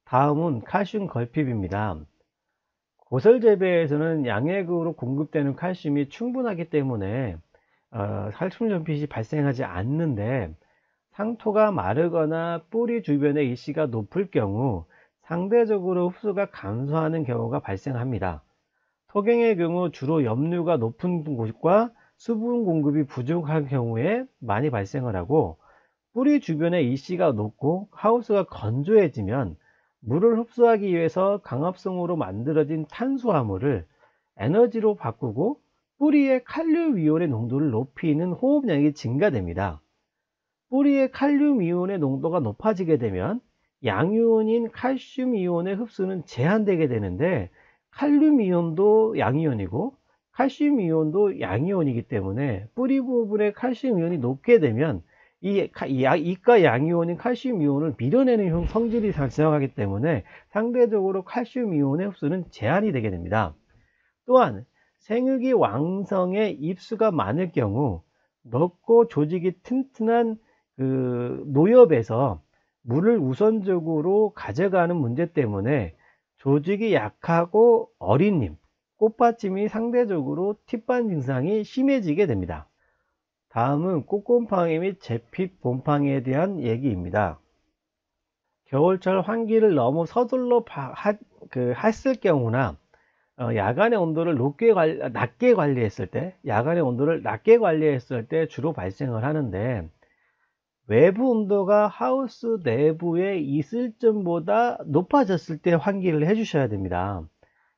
다음은 칼슘 걸핍입니다. 고설 재배에서는 양액으로 공급되는 칼슘이 충분하기 때문에 칼슘 전pit이 발생하지 않는데, 상토가 마르거나 뿌리 주변의 일시가 높을 경우 상대적으로 흡수가 감소하는 경우가 발생합니다. 토경의 경우 주로 염류가 높은 곳과 수분 공급이 부족한 경우에 많이 발생을 하고, 뿌리 주변의 일시가 높고 하우스가 건조해지면 물을 흡수하기 위해서 강합성으로 만들어진 탄수화물을 에너지로 바꾸고 뿌리의 칼륨 이온의 농도를 높이는 호흡량이 증가됩니다. 뿌리의 칼륨 이온의 농도가 높아지게 되면 양이온인 칼슘 이온의 흡수는 제한되게 되는데, 칼륨 이온도 양이온이고 칼슘 이온도 양이온이기 때문에 뿌리 부분의 칼슘 이온이 높게 되면 이가 양이온인 칼슘 이온을 밀어내는 성질이 발생하기 때문에 상대적으로 칼슘 이온의 흡수는 제한이 되게 됩니다. 또한 생육이 왕성의 입수가 많을 경우 넓고 조직이 튼튼한 노엽에서 물을 우선적으로 가져가는 문제 때문에 조직이 약하고 어린 잎, 꽃받침이 상대적으로 팁반 증상이 심해지게 됩니다. 다음은 꽃곰팡이 및 재핏 곰팡이에 대한 얘기입니다. 겨울철 환기를 너무 서둘러 했을 경우나 야간의 온도를 낮게 관리했을 때, 주로 발생을 하는데, 외부 온도가 하우스 내부에 있을 점보다 높아졌을 때 환기를 해 주셔야 됩니다.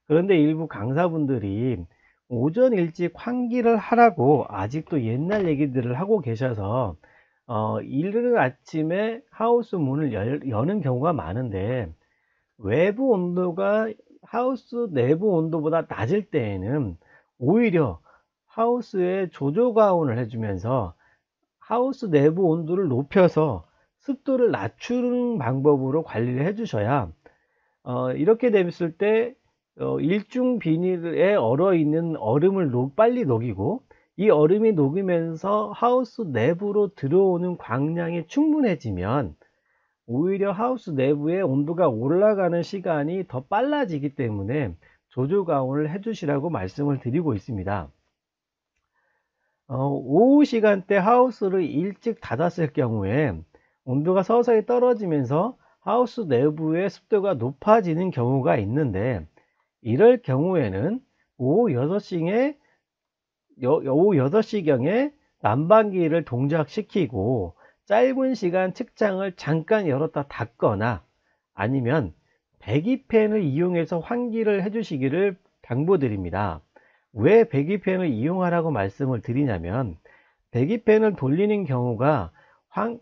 그런데 일부 강사분들이 오전 일찍 환기를 하라고 아직도 옛날 얘기들을 하고 계셔서 이른 아침에 하우스 문을 여는 경우가 많은데, 외부 온도가 하우스 내부 온도보다 낮을 때에는 오히려 하우스에 조조가온을 해주면서 하우스 내부 온도를 높여서 습도를 낮추는 방법으로 관리를 해 주셔야, 이렇게 됐을 때 일중 비닐에 얼어있는 얼음을 빨리 녹이고, 이 얼음이 녹으면서 하우스 내부로 들어오는 광량이 충분해지면 오히려 하우스 내부의 온도가 올라가는 시간이 더 빨라지기 때문에 조조가온을 해 주시라고 말씀을 드리고 있습니다. 오후 시간대 하우스를 일찍 닫았을 경우에 온도가 서서히 떨어지면서 하우스 내부의 습도가 높아지는 경우가 있는데, 이럴 경우에는 오후 6시경에 난방기를 동작시키고 짧은 시간 측창을 잠깐 열었다 닫거나, 아니면 배기팬을 이용해서 환기를 해 주시기를 당부드립니다. 왜 배기팬을 이용하라고 말씀을 드리냐면, 배기팬을 돌리는 경우가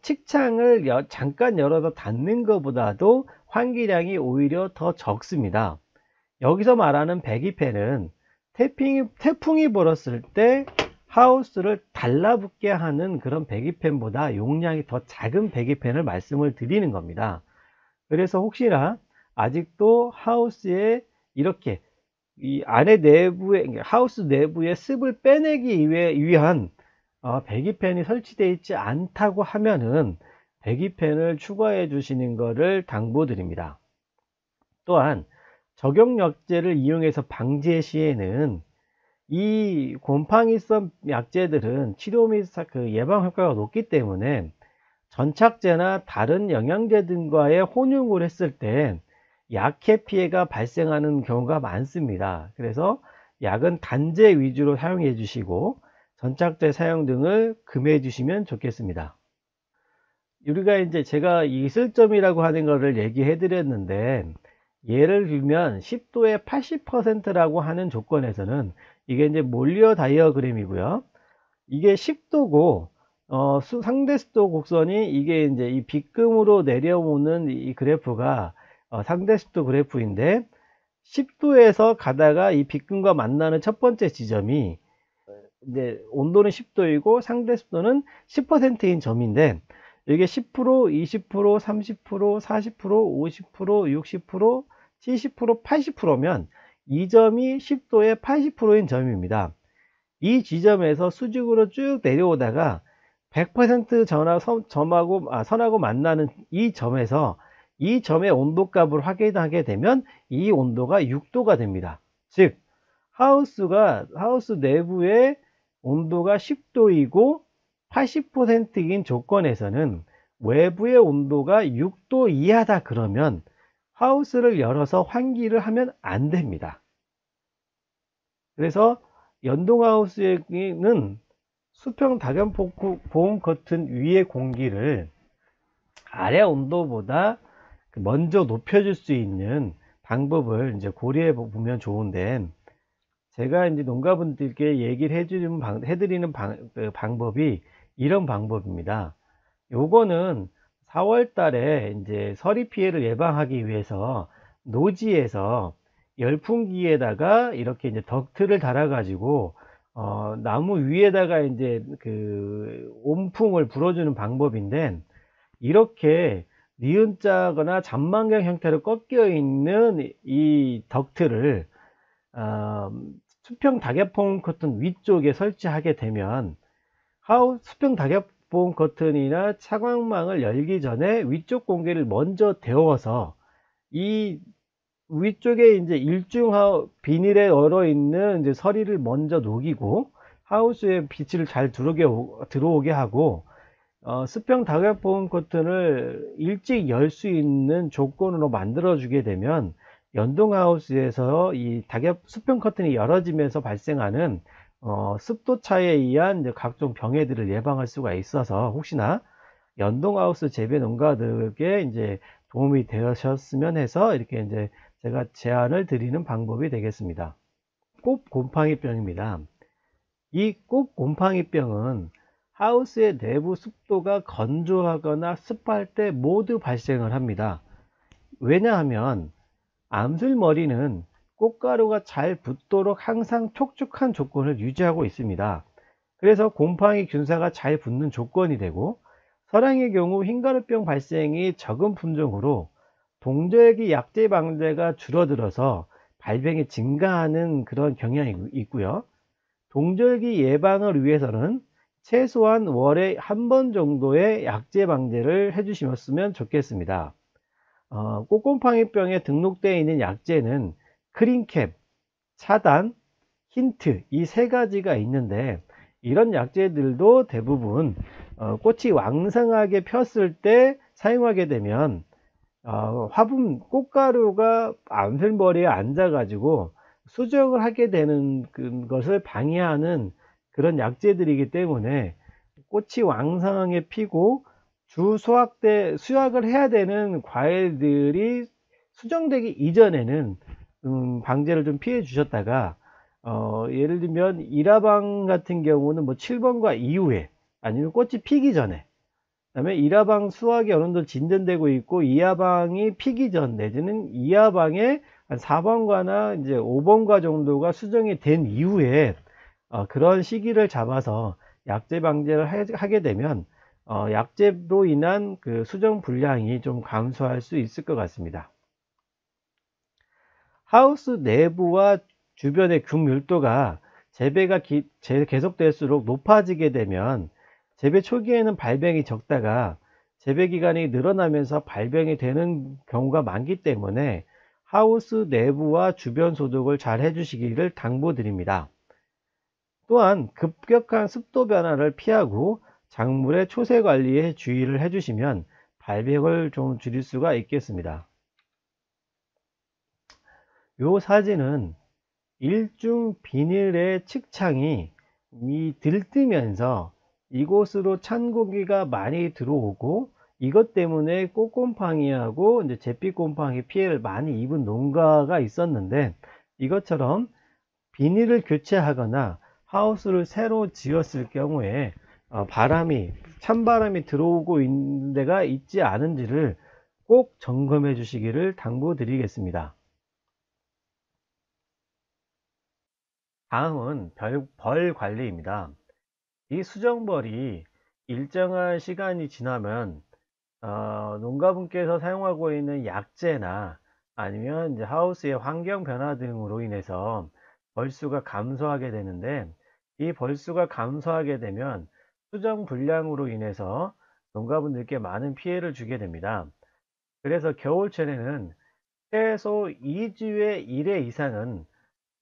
측창을 잠깐 열어서 닫는 것보다도 환기량이 오히려 더 적습니다. 여기서 말하는 배기팬은 태풍이 불었을 때 하우스를 달라붙게 하는 그런 배기팬보다 용량이 더 작은 배기팬을 말씀을 드리는 겁니다. 그래서 혹시나 아직도 하우스에 이렇게 이 안에 내부에, 하우스 내부에 습을 빼내기 위한 배기팬이 설치되어 있지 않다고 하면은 배기팬을 추가해 주시는 것을 당부드립니다. 또한 적용약제를 이용해서 방제 시에는 이 곰팡이성 약제들은 치료 및 예방 효과가 높기 때문에 전착제나 다른 영양제 등과의 혼용을 했을 때 약해 피해가 발생하는 경우가 많습니다. 그래서 약은 단제 위주로 사용해 주시고 전착제 사용 등을 금해 주시면 좋겠습니다. 우리가 이제 제가 이슬점이라고 하는 것을 얘기해 드렸는데, 예를 들면 10도에 80%라고 하는 조건에서는 이게 이제 몰리어 다이어그램이고요. 이게 10도고 상대 습도 곡선이 이게 이제 이 빗금으로 내려오는 이 그래프가 상대 습도 그래프인데, 10도에서 가다가 이 빗금과 만나는 첫 번째 지점이 이제 온도는 10도이고 상대 습도는 10%인 점인데, 이게 10%, 20%, 30%, 40%, 50%, 60%, 70%, 80%면 이 점이 10도의 80%인 점입니다. 이 지점에서 수직으로 쭉 내려오다가 100% 선하고 만나는 이 점에서 이 점의 온도값을 확인하게 되면 이 온도가 6도가 됩니다. 즉 하우스 내부의 온도가 10도이고 80%인 조건에서는 외부의 온도가 6도 이하다 그러면 하우스를 열어서 환기를 하면 안 됩니다. 그래서 연동하우스에는 수평 다경보온 커튼 위의 공기를 아래 온도보다 먼저 높여줄 수 있는 방법을 이제 고려해 보면 좋은데, 제가 이제 농가분들께 얘기를 해드리는 방법이 이런 방법입니다. 요거는 4월 달에 이제 서리 피해를 예방하기 위해서 노지에서 열풍기에다가 이렇게 이제 덕트를 달아 가지고 나무 위에다가 이제 그 온풍을 불어주는 방법인데, 이렇게 니은자거나 잔망경 형태로 꺾여 있는 이 덕트를 어, 수평 다계foam 커튼 위쪽에 설치하게 되면 수평 다계foam 커튼이나 차광망을 열기 전에 위쪽 공기를 먼저 데워서 이 위쪽에 이제 비닐에 얼어 있는 이제 서리를 먼저 녹이고 하우스에 빛을 잘 들어오게 하고 수평 다계foam 커튼을 일찍 열 수 있는 조건으로 만들어 주게 되면 연동하우스에서 이 수평 커튼이 열어지면서 발생하는 습도 차에 의한 이제 각종 병해들을 예방할 수가 있어서, 혹시나 연동하우스 재배 농가들에게 이제 도움이 되셨으면 해서 이렇게 이제 제가 제안을 드리는 방법이 되겠습니다. 꽃곰팡이병입니다. 이 꽃곰팡이병은 하우스의 내부 습도가 건조하거나 습할 때 모두 발생을 합니다. 왜냐하면 암술머리는 꽃가루가 잘 붙도록 항상 촉촉한 조건을 유지하고 있습니다. 그래서 곰팡이 균사가 잘 붙는 조건이 되고, 서량의 경우 흰가루병 발생이 적은 품종으로 동절기 약제 방제가 줄어들어서 발병이 증가하는 그런 경향이 있고요. 동절기 예방을 위해서는 최소한 월에 한 번 정도의 약제 방제를 해주시면 좋겠습니다. 꽃곰팡이병에 등록되어 있는 약제는 크린캡, 차단, 힌트, 이 세 가지가 있는데, 이런 약제들도 대부분 꽃이 왕성하게 폈을 때 사용하게 되면 화분 꽃가루가 암술머리에 앉아 가지고 수정을 하게 되는 것을 방해하는 그런 약제들이기 때문에, 꽃이 왕성하게 피고 수확을 해야 되는 과일들이 수정되기 이전에는 방제를 좀 피해 주셨다가 예를 들면 일화방 같은 경우는 뭐 7번과 이후에, 아니면 꽃이 피기 전에, 그 다음에 1화방 수확이 어느 정도 진전되고 있고 2화방이 피기 전 내지는 2화방에 한 4번과나 이제 5번과 정도가 수정이 된 이후에 그런 시기를 잡아서 약제 방제를 하게 되면 약제로 인한 그 수정 불량이 좀 감소할 수 있을 것 같습니다. 하우스 내부와 주변의 균밀도가 재배가 계속될수록 높아지게 되면 재배 초기에는 발병이 적다가 재배 기간이 늘어나면서 발병이 되는 경우가 많기 때문에 하우스 내부와 주변 소독을 잘 해주시기를 당부드립니다. 또한 급격한 습도 변화를 피하고 작물의 초세 관리에 주의를 해주시면 발병을 좀 줄일 수가 있겠습니다. 이 사진은 일중 비닐의 측창이 들뜨면서 이곳으로 찬 공기가 많이 들어오고, 이것 때문에 꽃곰팡이하고 이제 잿빛곰팡이 피해를 많이 입은 농가가 있었는데, 이것처럼 비닐을 교체하거나 하우스를 새로 지었을 경우에 찬바람이 들어오고 있는 데가 있지 않은지를 꼭 점검해 주시기를 당부드리겠습니다. 다음은 벌 관리입니다. 이 수정벌이 일정한 시간이 지나면 농가분께서 사용하고 있는 약제나 아니면 이제 하우스의 환경 변화 등으로 인해서 벌수가 감소하게 되는데, 이 벌수가 감소하게 되면 수정 불량으로 인해서 농가분들께 많은 피해를 주게 됩니다. 그래서 겨울철에는 최소 2주에 1회 이상은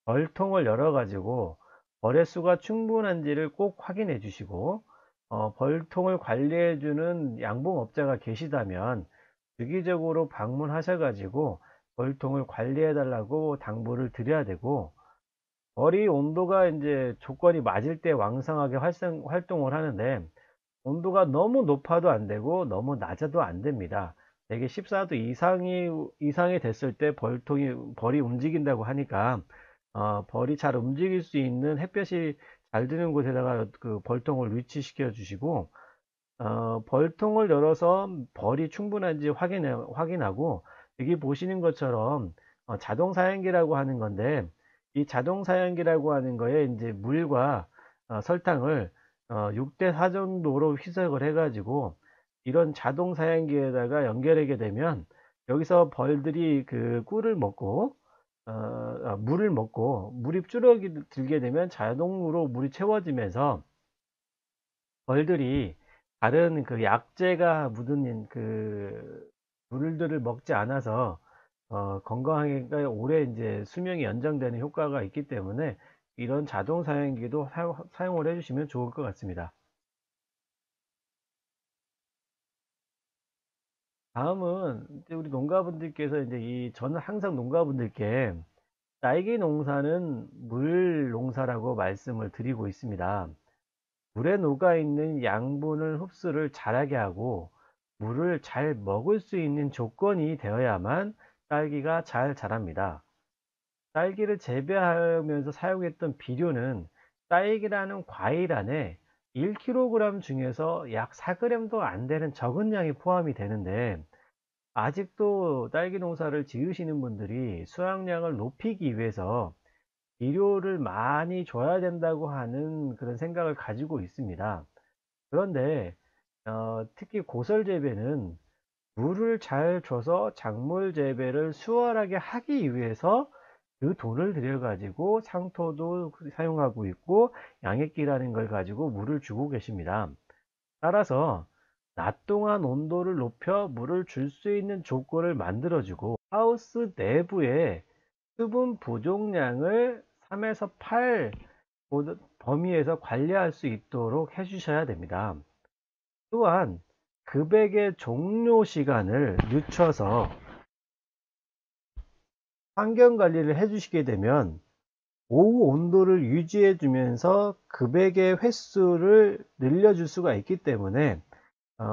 벌통을 열어 가지고 벌의 수가 충분한지를 꼭 확인해 주시고, 벌통을 관리해 주는 양봉업자가 계시다면 주기적으로 방문하셔 가지고 벌통을 관리해 달라고 당부를 드려야 되고, 벌이 온도가 이제 조건이 맞을 때 왕성하게 활동을 하는데, 온도가 너무 높아도 안 되고 너무 낮아도 안 됩니다. 대개 14도 이상이 됐을 때 벌이 움직인다고 하니까, 벌이 잘 움직일 수 있는 햇볕이 잘 드는 곳에다가 그 벌통을 위치시켜 주시고, 벌통을 열어서 벌이 충분한지 확인하고, 여기 보시는 것처럼 자동 사양기라고 하는 건데, 이 자동 사양기라고 하는 거에 이제 물과 설탕을 6대 4 정도로 희석을 해 가지고 이런 자동 사양기에다가 연결하게 되면, 여기서 벌들이 그 꿀을 먹고 물을 먹고 물이 줄어들게 되면 자동으로 물이 채워지면서 벌들이 다른 그 약재가 묻은 그 물들을 먹지 않아서 건강하게, 그러니까 오래 이제 수명이 연장되는 효과가 있기 때문에 이런 자동 사양기도 사용을 해주시면 좋을 것 같습니다. 다음은 이제 우리 농가분들께서 이제 저는 항상 농가분들께 딸기 농사는 물 농사라고 말씀을 드리고 있습니다. 물에 녹아있는 양분을 흡수를 잘하게 하고 물을 잘 먹을 수 있는 조건이 되어야만 딸기가 잘 자랍니다. 딸기를 재배하면서 사용했던 비료는 딸기라는 과일 안에 1kg 중에서 약 4g도 안 되는 적은 양이 포함이 되는데, 아직도 딸기 농사를 지으시는 분들이 수확량을 높이기 위해서 비료를 많이 줘야 된다고 하는 그런 생각을 가지고 있습니다. 그런데 특히 고설 재배는 물을 잘 줘서 작물 재배를 수월하게 하기 위해서 그 돈을 들여 가지고 상토도 사용하고 있고 양액기라는 걸 가지고 물을 주고 계십니다. 따라서 낮 동안 온도를 높여 물을 줄 수 있는 조건을 만들어 주고, 하우스 내부에 수분 부족량을 3에서 8 범위에서 관리할 수 있도록 해 주셔야 됩니다. 또한 급액의 종료 시간을 늦춰서 환경 관리를 해 주시게 되면 오후 온도를 유지해 주면서 급액의 횟수를 늘려줄 수가 있기 때문에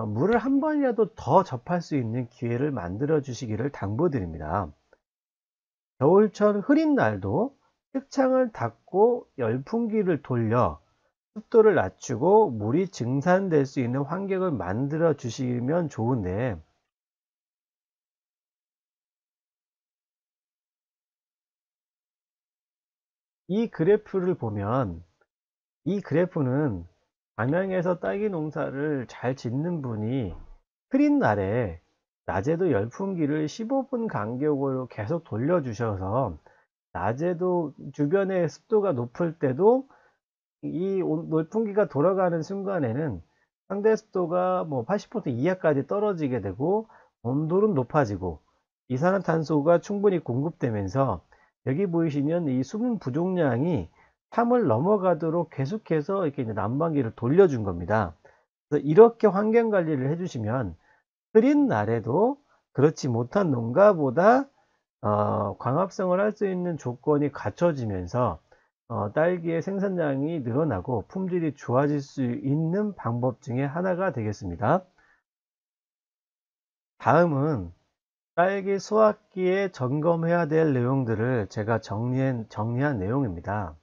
물을 한 번이라도 더 접할 수 있는 기회를 만들어 주시기를 당부드립니다. 겨울철 흐린 날도 책창을 닫고 열풍기를 돌려 습도를 낮추고 물이 증산될 수 있는 환경을 만들어 주시면 좋은데, 이 그래프를 보면, 이 그래프는 담양에서 딸기 농사를 잘 짓는 분이 흐린 날에 낮에도 열풍기를 15분 간격으로 계속 돌려 주셔서 낮에도 주변의 습도가 높을 때도 이 열풍기가 돌아가는 순간에는 상대 습도가 뭐 80% 이하까지 떨어지게 되고 온도는 높아지고 이산화탄소가 충분히 공급되면서, 여기 보이시면 이 수분 부족량이 3을 넘어가도록 계속해서 이렇게 이제 난방기를 돌려준 겁니다. 그래서 이렇게 환경 관리를 해주시면 흐린 날에도 그렇지 못한 농가보다 광합성을 할 수 있는 조건이 갖춰지면서 딸기의 생산량이 늘어나고 품질이 좋아질 수 있는 방법 중에 하나가 되겠습니다. 다음은 딸기 수확기에 점검해야 될 내용들을 제가 정리한 내용입니다.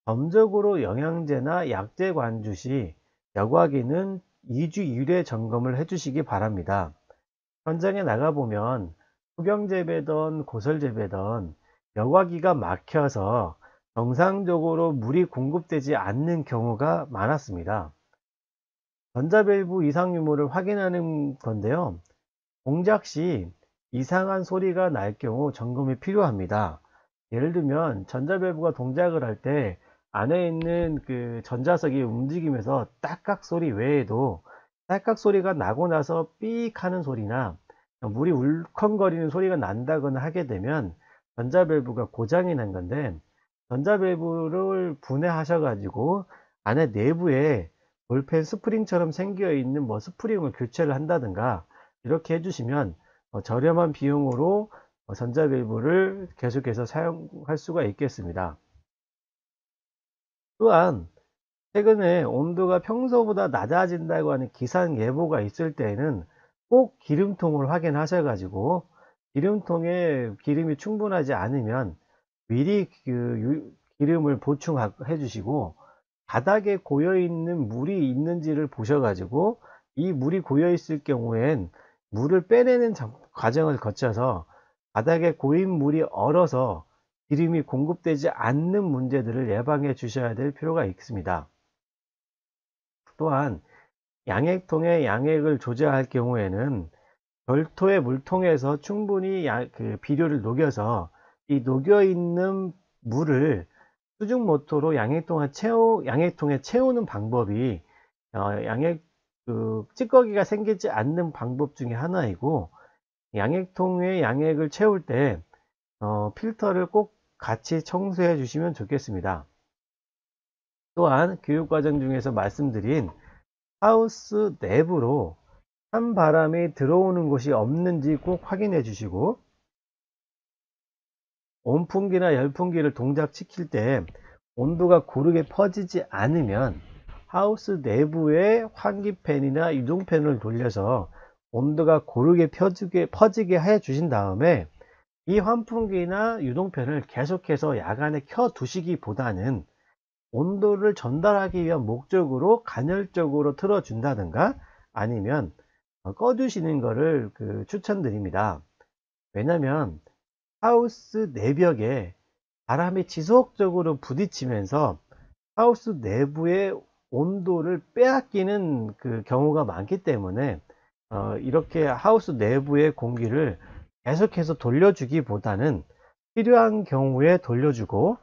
점적으로 영양제나 약제 관주 시 여과기는 2주 1회 점검을 해주시기 바랍니다. 현장에 나가보면 후경재배든 고설재배든 여과기가 막혀서 정상적으로 물이 공급되지 않는 경우가 많았습니다. 전자밸브 이상 유무를 확인하는 건데요. 동작 시 이상한 소리가 날 경우 점검이 필요합니다. 예를 들면 전자밸브가 동작을 할 때 안에 있는 그 전자석이 움직이면서 딱각 소리 외에도 딸깍 소리가 나고 나서 삑 하는 소리나 물이 울컹거리는 소리가 난다거나 하게 되면 전자밸브가 고장이 난 건데, 전자밸브를 분해하셔 가지고 안에 내부에 볼펜 스프링처럼 생겨 있는 스프링을 교체를 한다든가 이렇게 해주시면 저렴한 비용으로 전자밸브를 계속해서 사용할 수가 있겠습니다. 또한 최근에 온도가 평소보다 낮아진다고 하는 기상 예보가 있을 때에는 꼭 기름통을 확인하셔 가지고, 기름통에 기름이 충분하지 않으면 미리 기름을 보충해 주시고, 바닥에 고여 있는 물이 있는지를 보셔 가지고, 이 물이 고여 있을 경우엔 물을 빼내는 과정을 거쳐서 바닥에 고인 물이 얼어서 기름이 공급되지 않는 문제들을 예방해 주셔야 될 필요가 있습니다. 또한 양액통의 양액을 조절할 경우에는 별도의 물통에서 충분히 비료를 녹여서 이 녹여 있는 물을 수중 모터로 양액통에 채우는 방법이 양액 찌꺼기가 생기지 않는 방법 중에 하나이고, 양액통에 양액을 채울 때 필터를 꼭 같이 청소해 주시면 좋겠습니다. 또한 교육과정 중에서 말씀드린 하우스 내부로 찬바람이 들어오는 곳이 없는지 꼭 확인해 주시고, 온풍기나 열풍기를 동작시킬 때 온도가 고르게 퍼지지 않으면 하우스 내부에 환기팬이나 유동팬을 돌려서 온도가 고르게 퍼지게 해 주신 다음에, 이 환풍기나 유동팬을 계속해서 야간에 켜 두시기보다는 온도를 전달하기 위한 목적으로 간헐적으로 틀어 준다든가 아니면 꺼 두시는 거를 추천드립니다. 왜냐면 하우스 내벽에 바람이 지속적으로 부딪히면서 하우스 내부의 온도를 빼앗기는 경우가 많기 때문에 이렇게 하우스 내부의 공기를 계속해서 돌려주기보다는 필요한 경우에 돌려주고,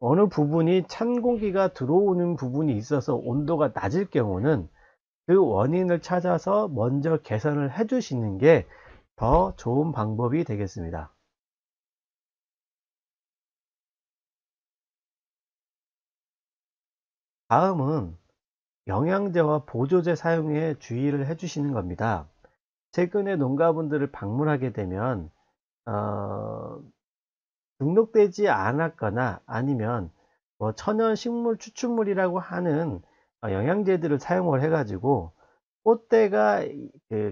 어느 부분이 찬 공기가 들어오는 부분이 있어서 온도가 낮을 경우는 그 원인을 찾아서 먼저 개선을 해 주시는 게 더 좋은 방법이 되겠습니다. 다음은 영양제와 보조제 사용에 주의를 해 주시는 겁니다. 최근에 농가분들을 방문하게 되면 어, 등록되지 않았거나 아니면 천연 식물 추출물이라고 하는 영양제들을 사용을 해 가지고 꽃대가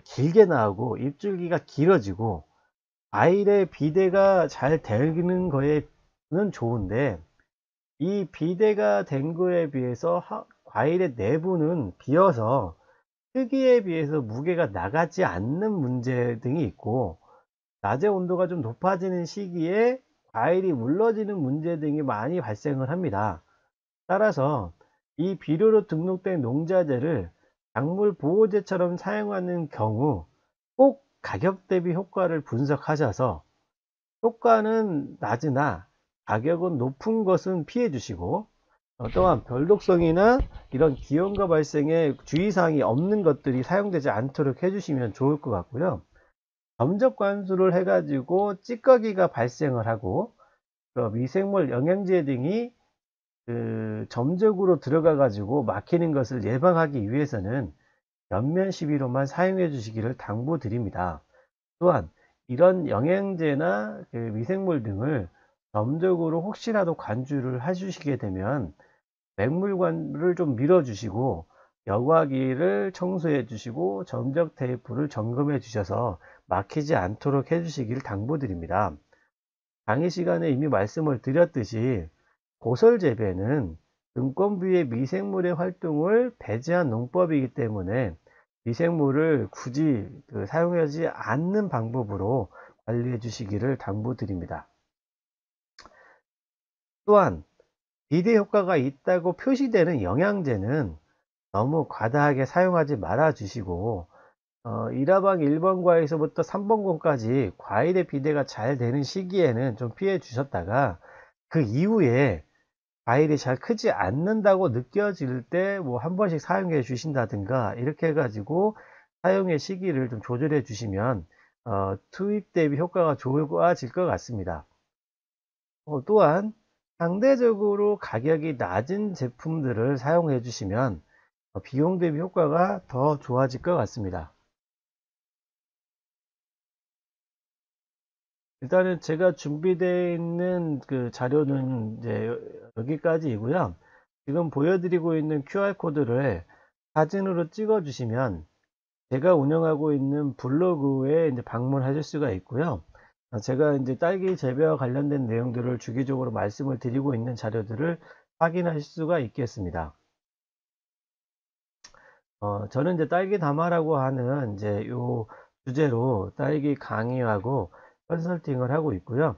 길게 나오고 잎줄기가 길어지고 과일의 비대가 잘 되는 거에는 좋은데, 이 비대가 된 거에 비해서 과일의 내부는 비어서 크기에 비해서 무게가 나가지 않는 문제 등이 있고, 낮의 온도가 좀 높아지는 시기에 과일이 물러지는 문제 등이 많이 발생을 합니다. 따라서 이 비료로 등록된 농자재를 작물 보호제처럼 사용하는 경우 꼭 가격 대비 효과를 분석하셔서 효과는 낮으나 가격은 높은 것은 피해 주시고, 또한 별독성이나 이런 기형과 발생에 주의사항이 없는 것들이 사용되지 않도록 해주시면 좋을 것 같고요. 점적 관수를 해 가지고 찌꺼기가 발생을 하고 미생물 영양제 등이 점적으로 들어가 가지고 막히는 것을 예방하기 위해서는 옆면 시비로만 사용해 주시기를 당부드립니다. 또한 이런 영양제나 미생물 등을 점적으로 혹시라도 관주를 해 주시게 되면 맹물관을 좀 밀어 주시고 여과기를 청소해 주시고 점적 테이프를 점검해 주셔서 막히지 않도록 해 주시기를 당부드립니다. 강의 시간에 이미 말씀을 드렸듯이 고설 재배는 등권 부위의 미생물의 활동을 배제한 농법이기 때문에 미생물을 굳이 사용하지 않는 방법으로 관리해 주시기를 당부드립니다. 또한 비대 효과가 있다고 표시되는 영양제는 너무 과다하게 사용하지 말아 주시고, 1화방 1번과에서부터 3번권까지 과일의 비대가 잘 되는 시기에는 좀 피해 주셨다가, 그 이후에 과일이 잘 크지 않는다고 느껴질 때 한 번씩 사용해 주신다든가 이렇게 해 가지고 사용의 시기를 좀 조절해 주시면 투입 대비 효과가 좋아질 것 같습니다. 또한 상대적으로 가격이 낮은 제품들을 사용해 주시면 비용 대비 효과가 더 좋아질 것 같습니다. 일단은 제가 준비되어 있는 그 자료는 이제 여기까지이고요. 지금 보여드리고 있는 QR코드를 사진으로 찍어 주시면 제가 운영하고 있는 블로그에 이제 방문하실 수가 있고요. 제가 이제 딸기 재배와 관련된 내용들을 주기적으로 말씀을 드리고 있는 자료들을 확인하실 수가 있겠습니다. 저는 이제 딸기 담화라고 하는 이제 요 주제로 딸기 강의하고 컨설팅을 하고 있고요.